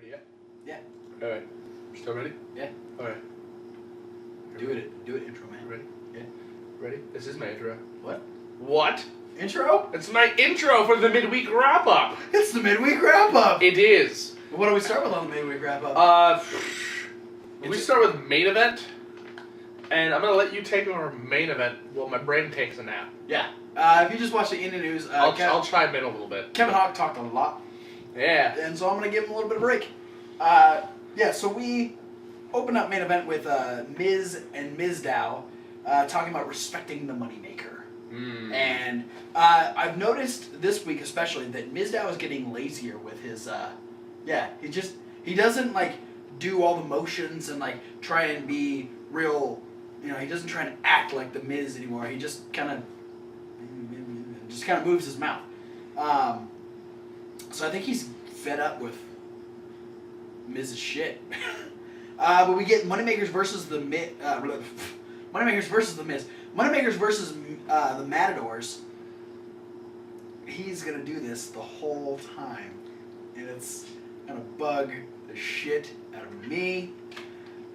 Ready yet? Yeah. Alright. Still ready? Yeah. Alright. Do it, intro, man. Ready? Yeah. Ready? This is my intro. What? What? Intro? It's my intro for the midweek wrap-up! It's the midweek wrap-up! It is. What do we start with on the midweek wrap-up? We start with main event, and I'm gonna let you take over main event while my brain takes a nap. Yeah. If you just watch the Indian news, I'll chime in a little bit. Kevin Hawk talked a lot. Yeah. And so I'm going to give him a little bit of a break. So we opened up main event with Miz and Mizdow talking about respecting the moneymaker. Mm. And I've noticed this week especially that Mizdow is getting lazier with his, he doesn't like do all the motions and like try and be real, he doesn't try and act like the Miz anymore. He just kind of moves his mouth. So I think he's fed up with Miz's shit. But we get Moneymakers versus the Miz. Moneymakers versus the Miz. Moneymakers versus the Matadors. He's gonna do this the whole time, and it's gonna bug the shit out of me.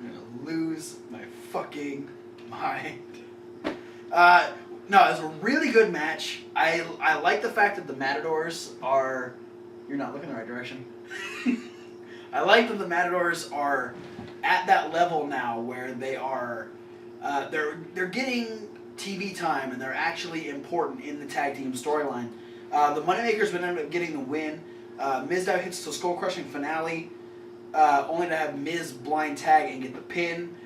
I'm gonna lose my fucking mind. No, it was a really good match. I like the fact that the Matadors are... You're not looking the right direction. I like that the Matadors are at that level now where they are... They're getting TV time and they're actually important in the tag team storyline. The Moneymakers would end up getting the win. Mizdow hits the skull-crushing finale, only to have Miz blind tag and get the pin.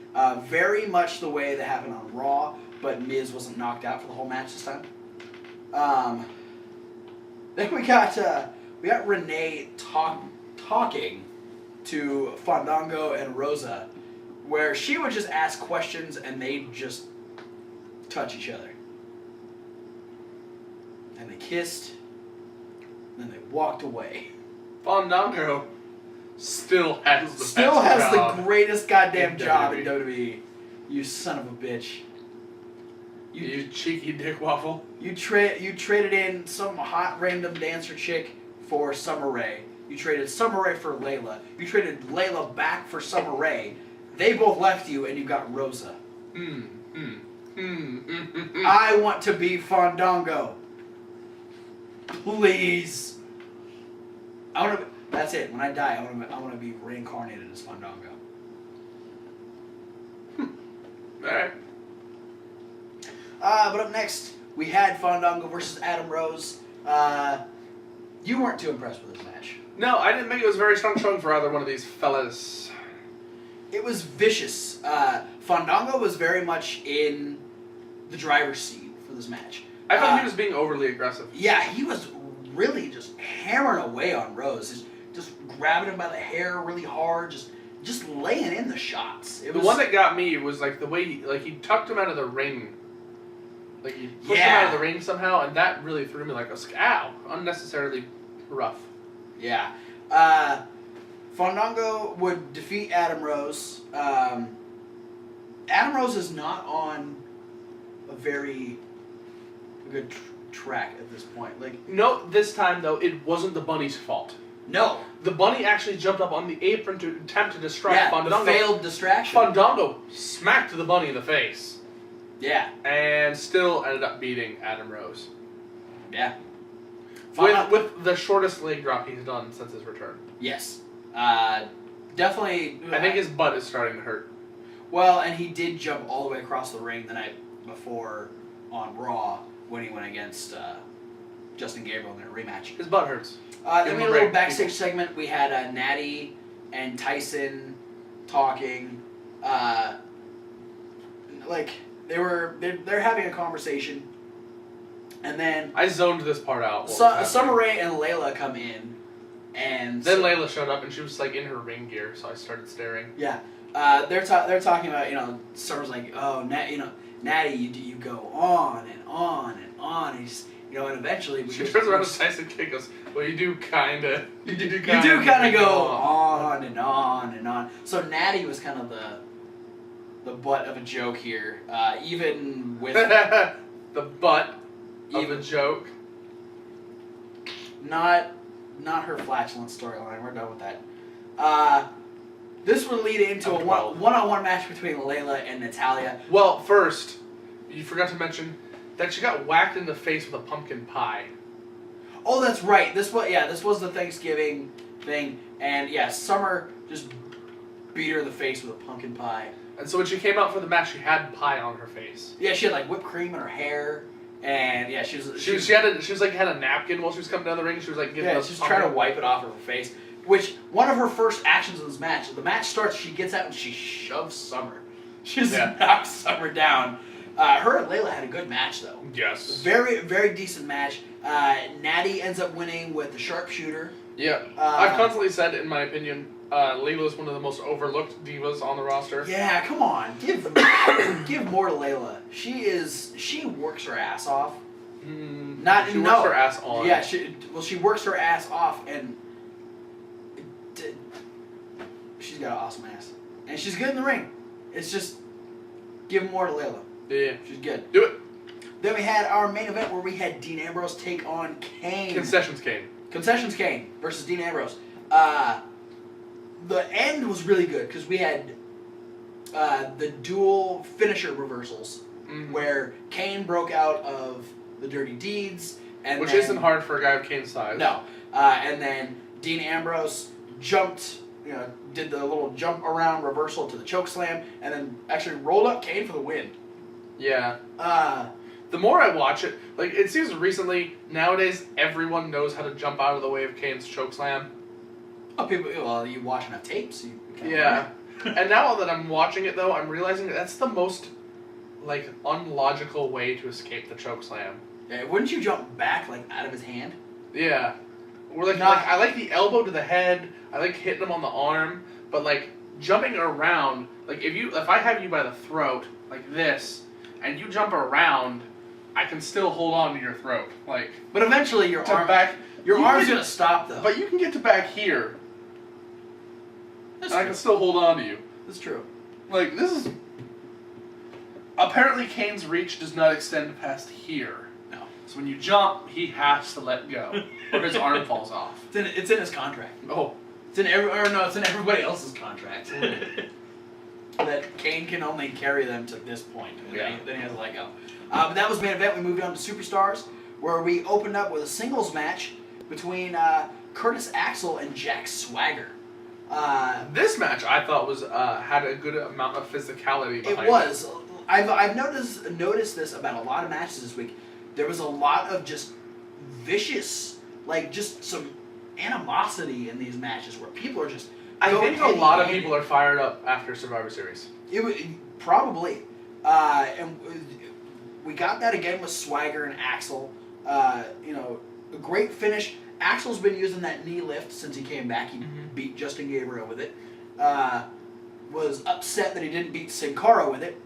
Very much the way that happened on Raw. But Miz wasn't knocked out for the whole match this time. Then we got Renee talking to Fandango and Rosa, where she would just ask questions and they'd just touch each other. And they kissed, and then they walked away. Fandango still has the greatest goddamn job in WWE. You son of a bitch. You cheeky dick waffle. You traded in some hot random dancer chick for Summer Rae. You traded Summer Rae for Layla. You traded Layla back for Summer Rae. They both left you, and you got Rosa. I want to be Fandango. Please. That's it. When I die, I want to be reincarnated as Fandango. All right. But up next, we had Fandango versus Adam Rose. You weren't too impressed with this match. No, I didn't think it was a very strong showing for either one of these fellas. It was vicious. Fandango was very much in the driver's seat for this match. I thought he was being overly aggressive. Yeah, he was really just hammering away on Rose. Just grabbing him by the hair really hard, just laying in the shots. The one that got me was like the way he tucked him out of the ring. Like, he pushed him out of the ring somehow, and that really threw me like, I was like, ow, unnecessarily rough. Yeah. Fandango would defeat Adam Rose. Adam Rose is not on a very good track at this point. No, this time, though, it wasn't the bunny's fault. No. The bunny actually jumped up on the apron to attempt to distract Fandango. Failed distraction. Fandango smacked the bunny in the face. Yeah. And still ended up beating Adam Rose. Yeah. With the shortest leg drop he's done since his return. Yes. Definitely. I think his butt is starting to hurt. Well, and he did jump all the way across the ring the night before on Raw when he went against Justin Gabriel in their rematch. His butt hurts. Then we had a little backstage segment. We had Natty and Tyson talking. They're having a conversation, and then I zoned this part out. Summer Rae and Layla come in, and then Layla showed up and she was like in her ring gear, so I started staring. Yeah, they're talking about Summer's like, oh Natty, you go on and on and on, and and eventually she turns around to Tyson Kidd goes, well, you do kind of go on and on and on. So Natty was kind of the butt of a joke here, even with the butt of a joke. Not her flatulence storyline. We're done with that. This would lead into a one-on-one match between Layla and Natalya. Well, first, you forgot to mention that she got whacked in the face with a pumpkin pie. Oh, that's right. This was the Thanksgiving thing, and Summer just beat her in the face with a pumpkin pie. And so when she came out for the match, she had pie on her face. Yeah, she had like whipped cream in her hair, and she had a napkin while she was coming down the ring. She was like giving she was trying to wipe it off of her face. Which one of her first actions in this match? The match starts. She gets out and she shoves Summer. She just knocks Summer down. Her and Layla had a good match though. Yes. Very, very decent match. Natty ends up winning with the sharpshooter. Yeah. I've constantly said, in my opinion, Layla is one of the most overlooked divas on the roster. Yeah, come on. Give more to Layla. She works her ass off. She works her ass on. Yeah, she works her ass off, and she's got an awesome ass. And she's good in the ring. It's just, give more to Layla. Yeah. She's good. Do it. Then we had our main event where we had Dean Ambrose take on Kane. Concessions Kane versus Dean Ambrose. The end was really good because we had the dual finisher reversals where Kane broke out of the Dirty Deeds. Which isn't hard for a guy of Kane's size. No. And then Dean Ambrose jumped, did the little jump around reversal to the choke slam, and then actually rolled up Kane for the win. Yeah. The more I watch it, like, it seems recently, nowadays, everyone knows how to jump out of the way of Kane's chokeslam. Oh, you watch enough tapes. And now that I'm watching it, though, I'm realizing that's the most, like, unlogical way to escape the chokeslam. Yeah, wouldn't you jump back, like, out of his hand? Yeah. Or, like, I like the elbow to the head, I like hitting him on the arm, but, like, jumping around, like, if I have you by the throat, like this, and you jump around, I can still hold on to your throat, like. But eventually your arm's gonna stop though. But you can get to back here. I can still hold on to you. That's true. Like, this is. Apparently, Kane's reach does not extend past here. No. So when you jump, he has to let go, or his arm falls off. It's in his contract. Oh. It's in everybody else's contract. That Kane can only carry them to this point. Then he has to let go. But that was main event. We moved on to Superstars, where we opened up with a singles match between Curtis Axel and Jack Swagger. This match I thought was had a good amount of physicality behind it. It was. I've noticed this about a lot of matches this week. There was a lot of just vicious, like just some animosity in these matches where people are just. I think a lot of people are fired up after Survivor Series. Probably, and we got that again with Swagger and Axel. A great finish. Axel's been using that knee lift since he came back. He beat Justin Gabriel with it. Was upset that he didn't beat Sin Cara with it.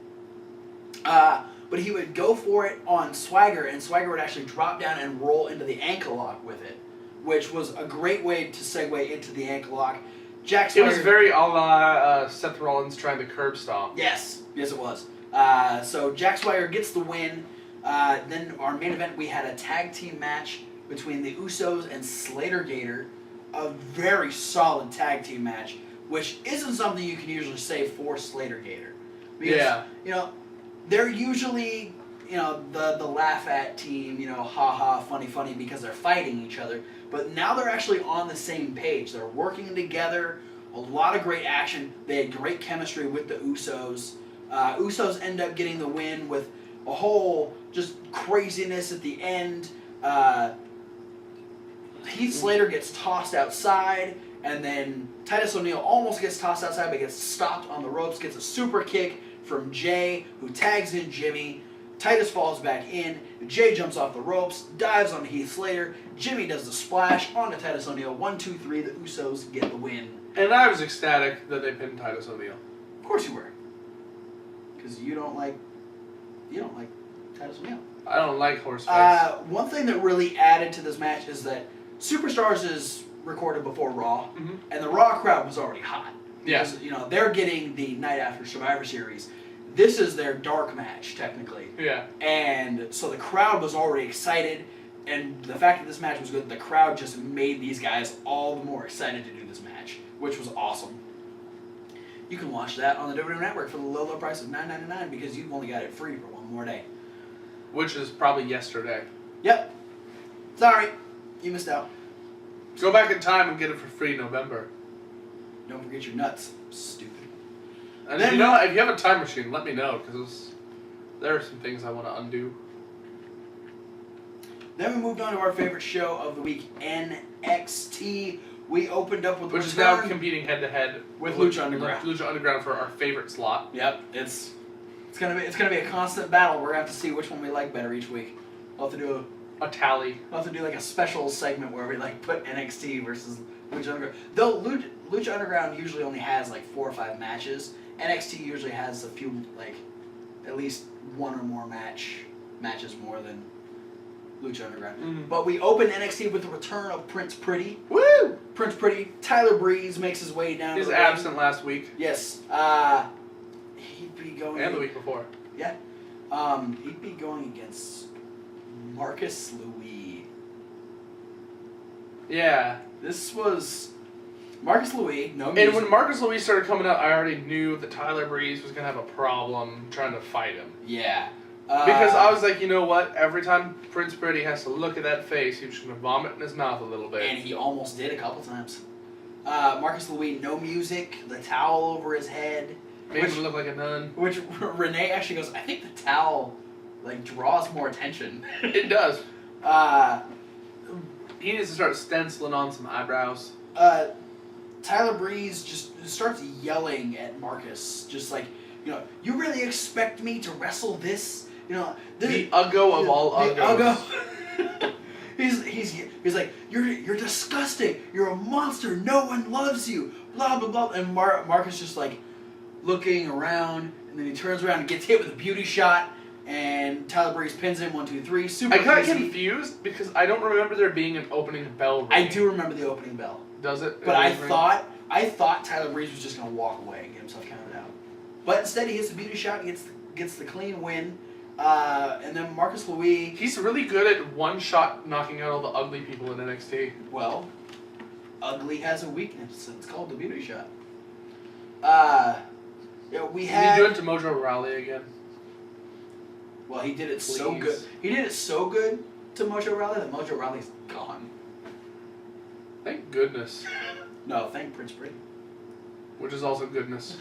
But he would go for it on Swagger, and Swagger would actually drop down and roll into the ankle lock with it, which was a great way to segue into the ankle lock. Jack Swagger, it was very a la Seth Rollins trying the curb stomp. Yes it was. So Jack Swagger gets the win. Then our main event, we had a tag team match between the Usos and Slater Gator. A very solid tag team match, which isn't something you can usually say for Slater Gator. Because, they're usually, the laugh at team, ha-ha, funny, because they're fighting each other. But now they're actually on the same page. They're working together. A lot of great action. They had great chemistry with the Usos. Usos end up getting the win with a whole just craziness at the end. Heath Slater gets tossed outside, and then Titus O'Neil almost gets tossed outside, but gets stopped on the ropes, gets a super kick from Jay, who tags in Jimmy. Titus falls back in. Jay jumps off the ropes, dives on Heath Slater. Jimmy does the splash onto Titus O'Neil. 1, 2, 3. The Usos get the win. And I was ecstatic that they pinned Titus O'Neil. Of course you were, because you don't like Titus O'Neil. I don't like horseface. One thing that really added to this match is that Superstars is recorded before Raw, and the Raw crowd was already hot. Because, they're getting the night after Survivor Series. This is their dark match, technically. Yeah. And so the crowd was already excited, and the fact that this match was good, the crowd just made these guys all the more excited to do this match. which was awesome. You can watch that on the WWE Network for the low, low price of $9.99 because you've only got it free for one more day. Which is probably yesterday. Yep. Sorry, you missed out. Go back in time and get it for free in November. Don't forget your nuts, stupid. And if you have a time machine, let me know, because there are some things I want to undo. Then we moved on to our favorite show of the week, NXT. We opened up with which is now competing head to head with Lucha Underground. Lucha Underground for our favorite slot. Yep, it's gonna be a constant battle. We're gonna have to see which one we like better each week. We'll have to do a tally. We'll have to do like a special segment where we like put NXT versus Lucha Underground. Though Lucha Underground usually only has like 4 or 5 matches. NXT usually has a few, like at least one or more matches more than Lucha Underground. Mm. But we open NXT with the return of Prince Pretty. Woo! Prince Pretty. Tyler Breeze makes his way down. He was to the absent ring. last week. Yes. He'd be going. And the week before. Yeah. He'd be going against Marcus Louis. Yeah. This was Marcus Louis. No music. And when Marcus Louis started coming out, I already knew that Tyler Breeze was gonna have a problem trying to fight him. Yeah. Because I was like, you know what? Every time Prince Pretty has to look at that face, he's just going to vomit in his mouth a little bit. And he almost did a couple times. Marcus Louis, no music, the towel over his head. Made him look like a nun. Which Renee actually goes, I think the towel like draws more attention. It does. He needs to start stenciling on some eyebrows. Tyler Breeze just starts yelling at Marcus, just like, you really expect me to wrestle this? The Uggo of all Uggos. He's like, you're disgusting. You're a monster. No one loves you. Blah blah blah. And Marcus just like looking around, and then he turns around and gets hit with a beauty shot. And Tyler Breeze pins him 1, 2, 3. Super. I got confused because I don't remember there being an opening bell ring. I do remember the opening bell. Does it? But I thought Tyler Breeze was just gonna walk away and get himself counted out. But instead, he hits the beauty shot and gets the clean win. And then Marcus Louis. He's really good at one shot knocking out all the ugly people in NXT. Well, ugly has a weakness. It's called the beauty shot. We had. Did he do it to Mojo Rawley again? Well, he did it Please. so good. He did it so good to Mojo Rawley that Mojo Rawley's gone. Thank goodness. No, thank Prince Pretty. Which is also goodness.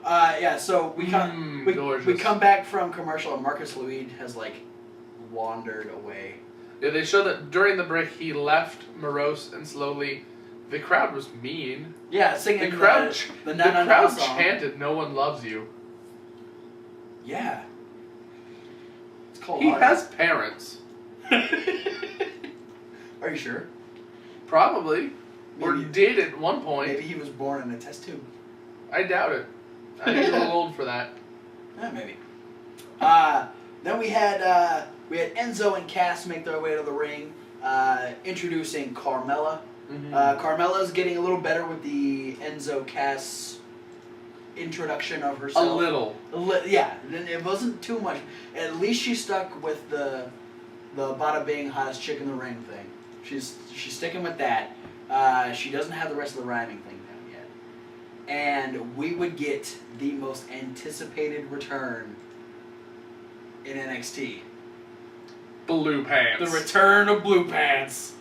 Yeah, so we come back from commercial and Marcus Louis has like wandered away. Yeah, they show that during the break he left morose and slowly. The crowd was mean. Yeah, singing the crowd song. chanted "No one loves you." Yeah, it's called. He has parents. Are you sure? Probably, or did at one point. Maybe he was born in a test tube. I doubt it. I think he's a little old for that. Maybe. Then we had Enzo and Cass make their way to the ring, introducing Carmella. Mm-hmm. Carmella's getting a little better with the Enzo Cass introduction of herself. A little. Yeah, it wasn't too much. At least she stuck with the bada bing hottest chick in the ring thing. She's sticking with that. She doesn't have the rest of the rhyming thing down yet. And we would get the most anticipated return in NXT. Blue Pants. The return of Blue Pants,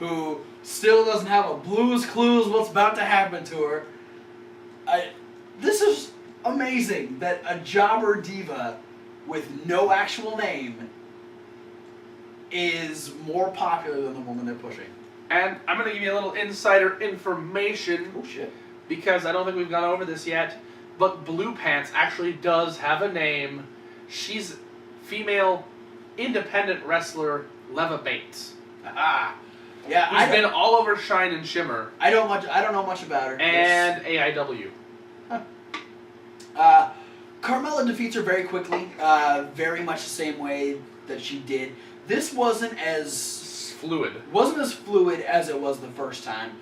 who still doesn't have a blues clues what's about to happen to her. This is amazing that a jobber diva with no actual name is more popular than the woman they're pushing. And I'm going to give you a little insider information. Oh, shit. Because I don't think we've gone over this yet. But Blue Pants actually does have a name. She's female independent wrestler Leva Bates. Ah. Yeah, Who's been all over Shine and Shimmer. I don't know much about her. And AIW. Huh. Carmella defeats her very quickly. Very much the same way that she did. This wasn't as fluid as it was the first time.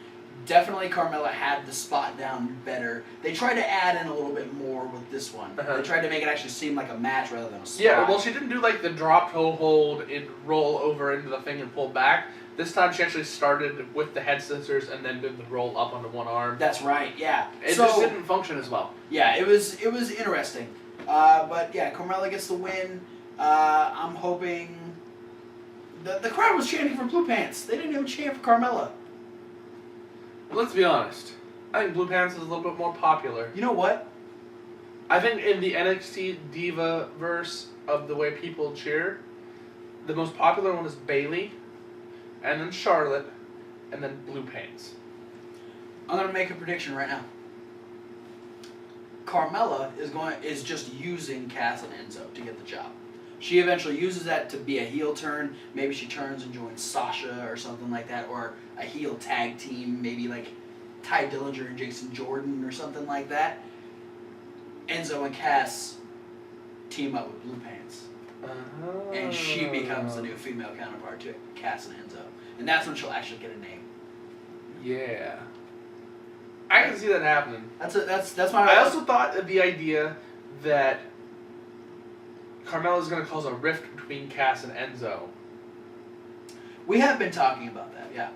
Definitely Carmella had the spot down better. They tried to add in a little bit more with this one. Uh-huh. They tried to make it actually seem like a match rather than a spot. Yeah, well, she didn't do like the drop toe hold and roll over into the thing and pull back. This time she actually started with the head scissors and then did the roll up onto one arm. That's right. Yeah. It just didn't function as well. Yeah, it was interesting. But yeah, Carmella gets the win. I'm hoping. The crowd was chanting for Blue Pants. They didn't even chant for Carmella. Let's be honest. I think Blue Pants is a little bit more popular. You know what? I think in the NXT Diva verse of the way people cheer, the most popular one is Bayley, and then Charlotte, and then Blue Pants. I'm gonna make a prediction right now. Carmella is just using Cass and Enzo to get the job. She eventually uses that to be a heel turn. Maybe she turns and joins Sasha or something like that, or a heel tag team, maybe like Ty Dillinger and Jason Jordan or something like that. Enzo and Cass team up with Blue Pants. And she becomes the new female counterpart to Cass and Enzo. And that's when she'll actually get a name. Yeah. I can see that happening. That's my. I also thought of the idea that Carmella's going to cause a rift between Cass and Enzo. We have been talking about that, yeah.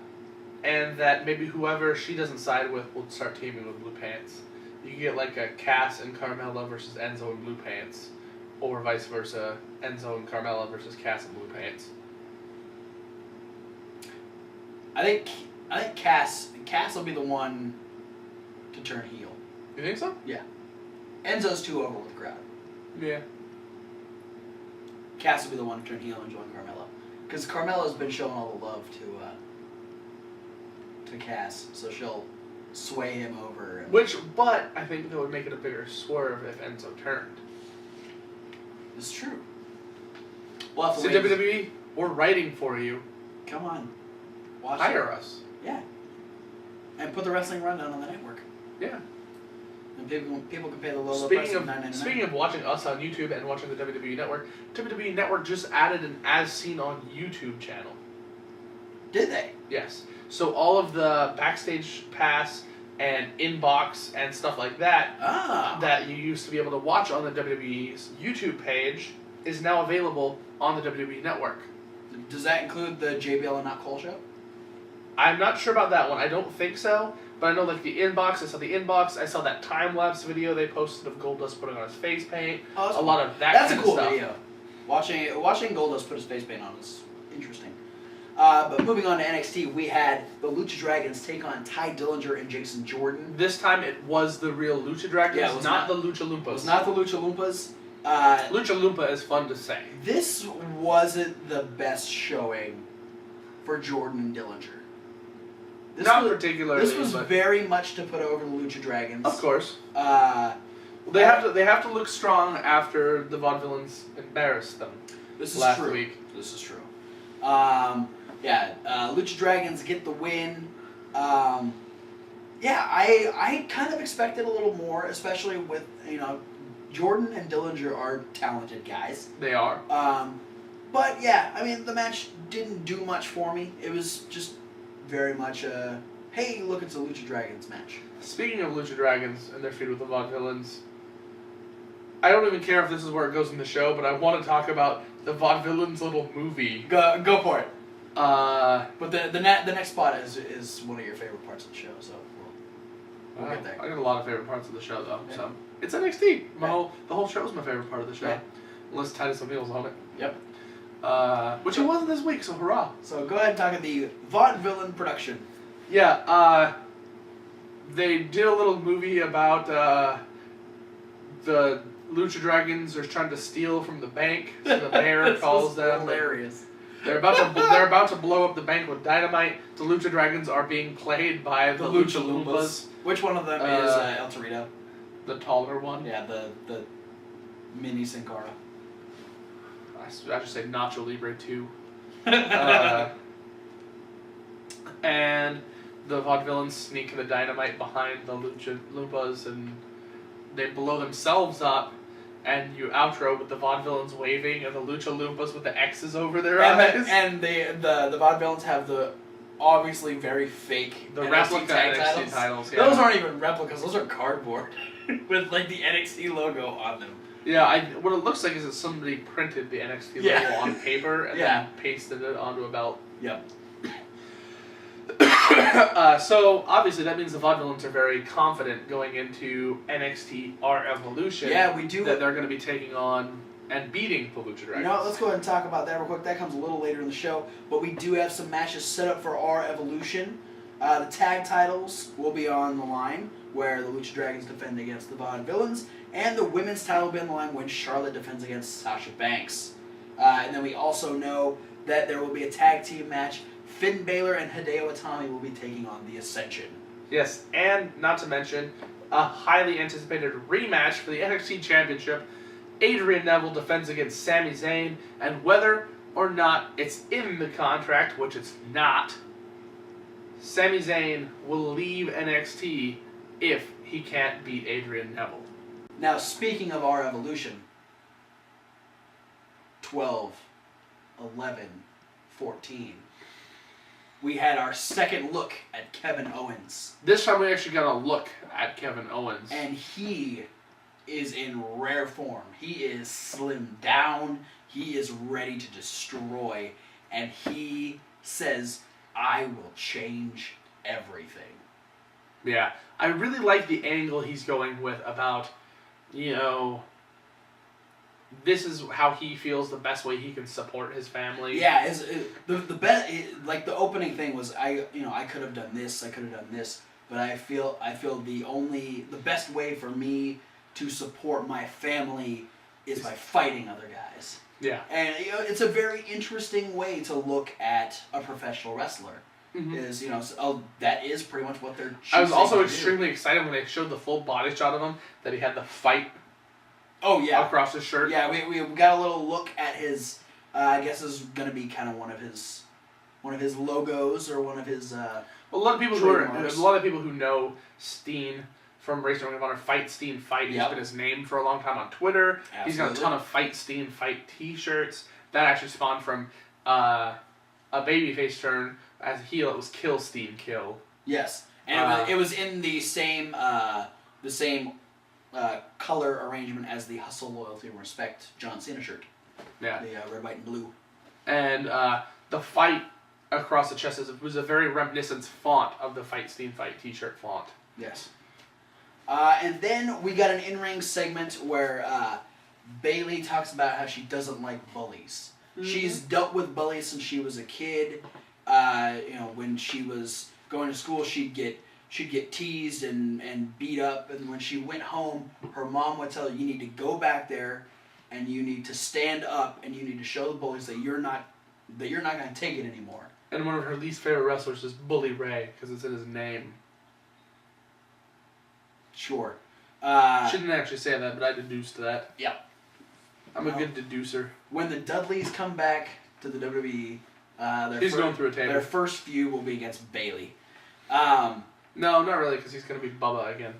And that maybe whoever she doesn't side with will start teaming with Blue Pants. You can get like a Cass and Carmella versus Enzo and Blue Pants. Or vice versa, Enzo and Carmella versus Cass and Blue Pants. I think Cass will be the one to turn heel. You think so? Yeah. Enzo's too over with the crowd. Yeah. Cass will be the one to turn heel and join Carmella. Because Carmella's been showing all the love to Cass, so she'll sway him over. But I think that would make it a bigger swerve if Enzo turned. It's true. We'll have to So wait. WWE, we're writing for you. Come on. Watch Hire it. us. Yeah. And put the Wrestling Rundown on the network. Yeah. And people can pay the low price of $9.99. Speaking of watching us on YouTube and watching the WWE Network, WWE Network just added an As Seen on YouTube channel. Did they? Yes. So all of the Backstage Pass and Inbox and stuff like that that you used to be able to watch on the WWE's YouTube page is now available on the WWE Network. Does that include the JBL and Not Cole show? I'm not sure about that one. I don't think so. But I know like the Inbox, I saw the Inbox, I saw that time-lapse video they posted of Goldust putting on his face paint. Oh, that's a cool. lot of that That's kind a cool of stuff. video. Watching Goldust put his face paint on is interesting. But moving on to NXT, we had the Lucha Dragons take on Ty Dillinger and Jason Jordan. This time it was the real Lucha Dragons, Yeah, it was not the Lucha Loompas. It was not the Lucha Loompas. Lucha Loompa is fun to say. This wasn't the best showing for Jordan and Dillinger. Particularly. This was but very much to put over the Lucha Dragons. of course. They They have to look strong after the Vaudevillains embarrassed them last week. This is true. Lucha Dragons get the win. I kind of expected a little more, especially with, Jordan and Dillinger are talented guys. They are. But yeah, I mean, the match didn't do much for me. It was just very much a, hey, look, it's a Lucha Dragons match. Speaking of Lucha Dragons and their feud with the Vaudevillains, I don't even care if this is where it goes in the show, but I want to talk about the Vaudevillains little movie. Go for it. But the next spot is one of your favorite parts of the show, so we'll get there. I got a lot of favorite parts of the show, though. Yeah. So it's NXT. The whole show is my favorite part of the show, Yeah. unless Titus O'Neil's on it. Yep. Which it wasn't this week, so hurrah! So go ahead and talk about the Vaudevillain production. Yeah. They did a little movie about the Lucha Dragons are trying to steal from the bank. So the mayor calls them. Hilarious. They're about to blow up the bank with dynamite. The Lucha Dragons are being played by the Lucha Loompas. Which one of them is El Torito? The taller one. Yeah, the mini Sin Cara. I should say Nacho Libre 2. And the Vaudevillains sneak the dynamite behind the Lucha Loompas and they blow themselves up. And you outro with the Vaudevillains waving and the Lucha Loompas with the X's over their eyes. And the Vaudevillains have the obviously very fake replica tag NXT titles. Yeah. Those aren't even replicas; those are cardboard with like the NXT logo on them. Yeah, what it looks like is that somebody printed the NXT logo on paper and then pasted it onto a belt. Yep. So obviously that means the Vaudevillains are very confident going into NXT R Evolution. Yeah, we do. That they're going to be taking on and beating the Lucha Dragons. You know, let's go ahead and talk about that real quick. That comes a little later in the show, but we do have some matches set up for our Evolution. The tag titles will be on the line, where the Lucha Dragons defend against the Vaudevillains, and the women's title will be on the line when Charlotte defends against Sasha Banks. And then we also know that there will be a tag team match. Finn Balor and Hideo Itami will be taking on the Ascension. Yes, and not to mention a highly anticipated rematch for the NXT Championship. Adrian Neville defends against Sami Zayn, and whether or not it's in the contract, which it's not, Sami Zayn will leave NXT if he can't beat Adrian Neville. Now, speaking of our Evolution, 12, 11, 14, we had our second look at Kevin Owens. This time we actually got a look at Kevin Owens. And he is in rare form. He is slimmed down. He is ready to destroy. And he says, I will change everything. Yeah. I really like the angle he's going with about, this is how he feels the best way he can support his family. Yeah, the best, like the opening thing was I could have done this, but I feel the best way for me to support my family is by fighting other guys. Yeah. And it's a very interesting way to look at a professional wrestler. Mm-hmm. Is that is pretty much what they're choosing. I was also to extremely excited when they showed the full body shot of him that he had the fight. Oh yeah, across his shirt. Yeah, we got a little look at his. I guess this is gonna be kind of one of his logos or one of his. A lot of people who know Steen from Racing Ring of Honor, Fight Steen Fight. He's been his name for a long time on Twitter. Absolutely. He's got a ton of Fight Steen Fight T-shirts. That actually spawned from a babyface turn as a heel. It was Kill Steen Kill. Yes, and it was in the same color arrangement as the Hustle, Loyalty, and Respect John Cena shirt. Yeah. The red, white, and blue. And the fight across the chest was a very reminiscent font of the Fight Steen Fight T-shirt font. Yes. And then we got an in-ring segment where Bayley talks about how she doesn't like bullies. Mm-hmm. She's dealt with bullies since she was a kid. When she was going to school, she'd get teased and beat up, and when she went home, her mom would tell her, you need to go back there and you need to stand up and you need to show the bullies that you're not going to take it anymore. And one of her least favorite wrestlers is Bully Ray because it's in his name. Sure. She didn't actually say that, but I deduced that. Yeah. I'm a good deducer. When the Dudleys come back to the WWE, going through a table. Their first feud will be against Bayley. No, not really, because he's going to be Bubba again.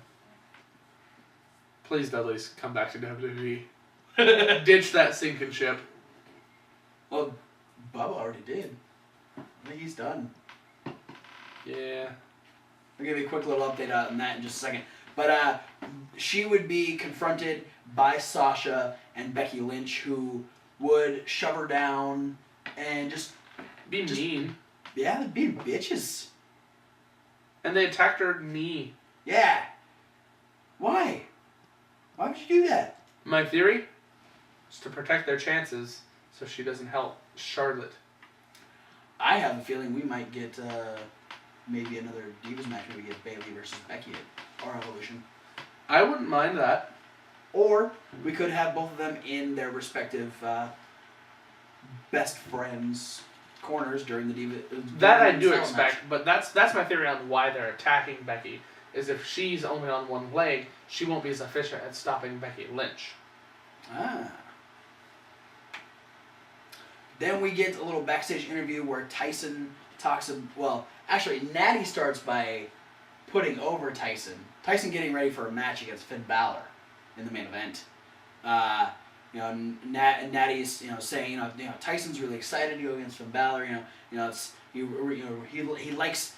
Please, Dudley's, come back to WWE. Ditch that sinking ship. Well, Bubba already did. I think he's done. Yeah. I'll give you a quick little update on that in just a second. But she would be confronted by Sasha and Becky Lynch, who would shove her down and just mean. Yeah, they'd be bitches. And they attacked her knee. Yeah. Why? Why would you do that? My theory is to protect their chances so she doesn't help Charlotte. I have a feeling we might get maybe another Divas match where we get Bayley versus Becky at our Evolution. I wouldn't mind that. Or we could have both of them in their respective best friends corners during the Diva. That I do expect, but that's my theory on why they're attacking Becky. Is if she's only on one leg, she won't be as efficient at stopping Becky Lynch. Ah. Then we get a little backstage interview where Tyson talks. Actually, Natty starts by putting over Tyson. Tyson getting ready for a match against Finn Balor in the main event. Natty's saying Tyson's really excited to go against Finn Balor. He likes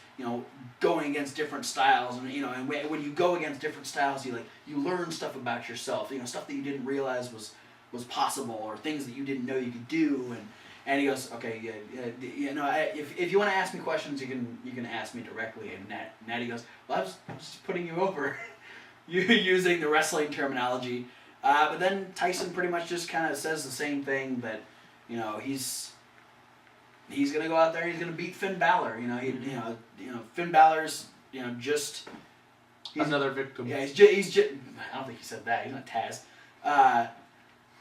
going against different styles, and when you go against different styles, you learn stuff about yourself. Stuff that you didn't realize was possible, or things that you didn't know you could do, And he goes, okay, you know, if you want to ask me questions, you can ask me directly. And Natty goes, well, I was just putting you over, you using the wrestling terminology. But then Tyson pretty much just kind of says the same thing, that, you know, he's gonna go out there, he's gonna beat Finn Balor. You know, Finn Balor's, you know, just another victim. Yeah, he's just. I don't think he said that. He's not Taz.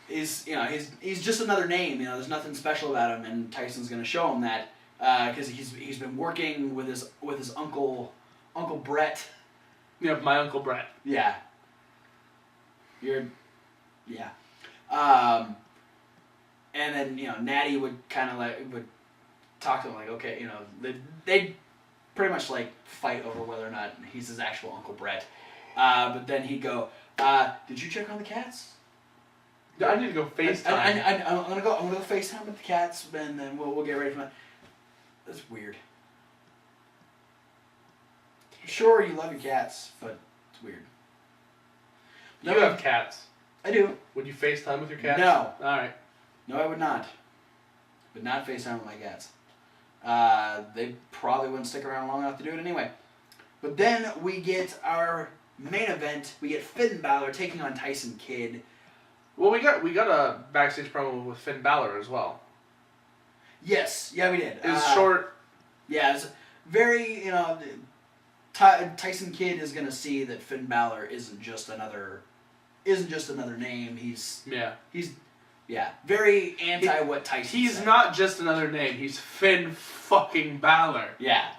He's just another name. You know, there's nothing special about him, and Tyson's gonna show him that because he's been working with his uncle Brett. Yeah, my Uncle Brett. Yeah. Yeah. And then, you know, Natty would kind of would talk to him like, okay, you know, they pretty much like fight over whether or not he's his actual Uncle Brett. But then he'd go, did you check on the cats? I need to go FaceTime. I'm gonna go FaceTime with the cats, and then we'll get ready for that. That's weird. Sure, you love your cats, but it's weird. You have cats. I do. Would you FaceTime with your cats? No. Alright. No, I would not. Would not FaceTime with my cats. They probably wouldn't stick around long enough to do it anyway. But then we get our main event. We get Finn Balor taking on Tyson Kidd. Well, we got a backstage promo with Finn Balor as well. Yes, yeah, we did. It was short. Yeah, it's very, you know, Tyson Kidd is gonna see that Finn Balor isn't just another name. He's very anti what Tyson. He's said. not just another name. He's Finn fucking Balor. Yeah,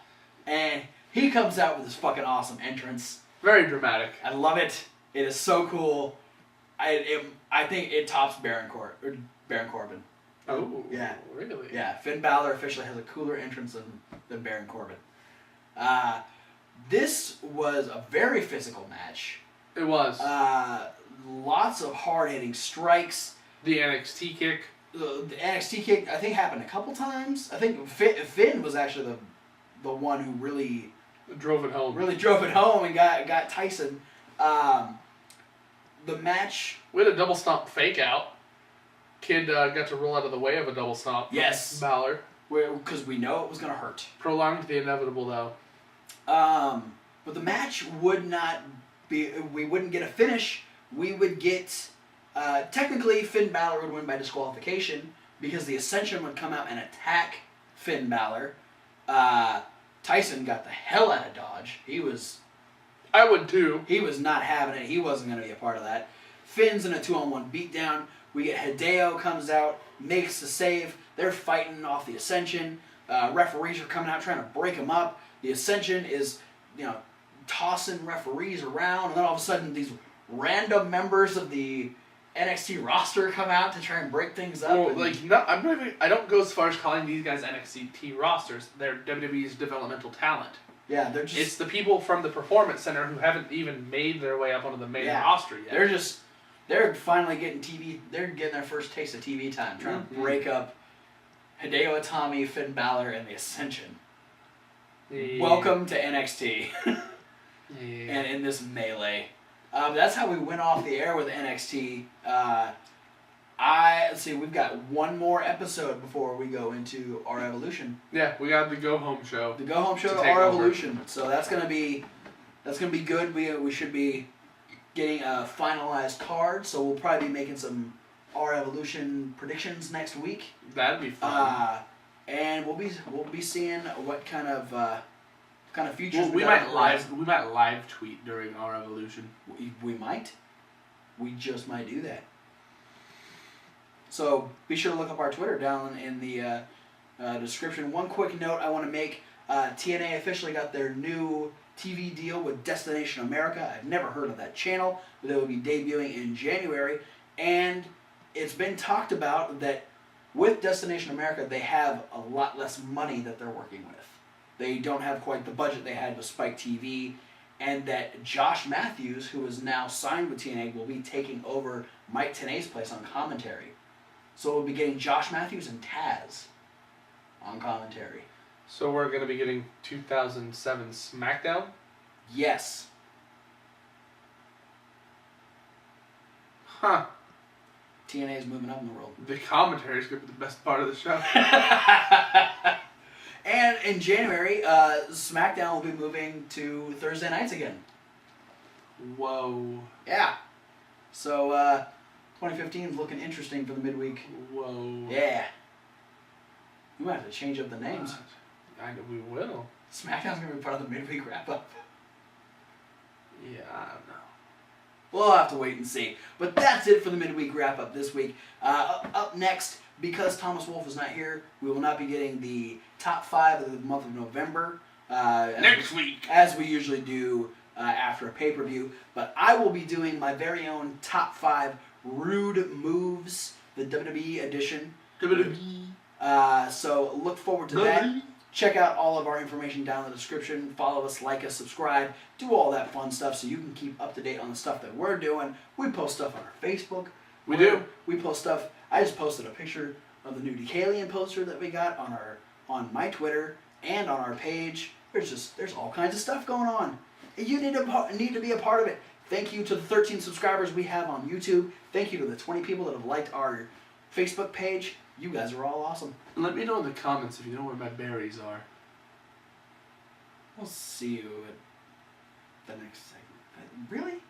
and he comes out with this fucking awesome entrance. Very dramatic. I love it. It is so cool. I think it tops Baron Corbin. Oh, yeah, really? Yeah, Finn Balor officially has a cooler entrance than Baron Corbin. This was a very physical match. It was. Lots of hard-hitting strikes. The NXT kick. The NXT kick, I think, happened a couple times. I think Finn was actually the one who really drove it home. Really drove it home and got Tyson. The match. We had a double stomp fake out. Kid got to roll out of the way of a double stomp. Yes. Balor. Because we know it was going to hurt. Prolonged the inevitable, though. But the match would not be. We wouldn't get a finish. We would get. Technically, Finn Balor would win by disqualification because the Ascension would come out and attack Finn Balor. Tyson got the hell out of Dodge. I would too. He was not having it. He wasn't going to be a part of that. Finn's in a 2-on-1 beatdown. We get Hideo comes out, makes the save. They're fighting off the Ascension. Referees are coming out trying to break them up. The Ascension is, you know, tossing referees around, and then all of a sudden these random members of the NXT roster come out to try and break things up. Well, I don't go as far as calling these guys NXT rosters. They're WWE's developmental talent. Yeah, they're just. It's the people from the Performance Center who haven't even made their way up onto the main roster yet. They're finally getting TV. They're getting their first taste of TV time, trying to break up Hideo Itami, Finn Balor, and the Ascension. Yeah. Welcome to NXT. And in this melee. That's how we went off the air with NXT. Let's see, we've got one more episode before we go into our Evolution. Yeah, we got the Go Home show. The Go Home show to our Evolution. So that's gonna be good. We should be getting a finalized card. So we'll probably be making some our Evolution predictions next week. That'd be fun. And we'll be seeing what kind of features we might live tweet during our Evolution. We might. We just might do that. So be sure to look up our Twitter down in the description. One quick note I want to make. TNA officially got their new TV deal with Destination America. I've never heard of that channel, but they will be debuting in January. And it's been talked about that with Destination America, they have a lot less money that they're working with. They don't have quite the budget they had with Spike TV, and that Josh Matthews, who is now signed with TNA, will be taking over Mike Tenay's place on commentary. So we'll be getting Josh Matthews and Taz on commentary. So we're going to be getting 2007 SmackDown? Yes. Huh. TNA is moving up in the world. The commentary is going to be the best part of the show. And in January, SmackDown will be moving to Thursday nights again. Whoa. Yeah. So 2015 is looking interesting for the midweek. Whoa. Yeah. We might have to change up the names. I know we will. SmackDown's going to be part of the midweek wrap-up. Yeah, I don't know. We'll have to wait and see. But that's it for the midweek wrap-up this week. Up next, because Thomas Wolfe is not here, we will not be getting the top 5 of the month of November. Next week. As we usually do after a pay-per-view. But I will be doing my very own top 5 Rude Moves, the WWE edition. WWE. So look forward to that. Check out all of our information down in the description. Follow us, like us, subscribe. Do all that fun stuff so you can keep up to date on the stuff that we're doing. We post stuff on our Facebook. We do. We post stuff. I just posted a picture of the new Decalion poster that we got on my Twitter and on our page. There's all kinds of stuff going on. You need to be a part of it. Thank you to the 13 subscribers we have on YouTube. Thank you to the 20 people that have liked our Facebook page. You guys are all awesome. And let me know in the comments if you know where my berries are. We'll see you at the next segment. Really?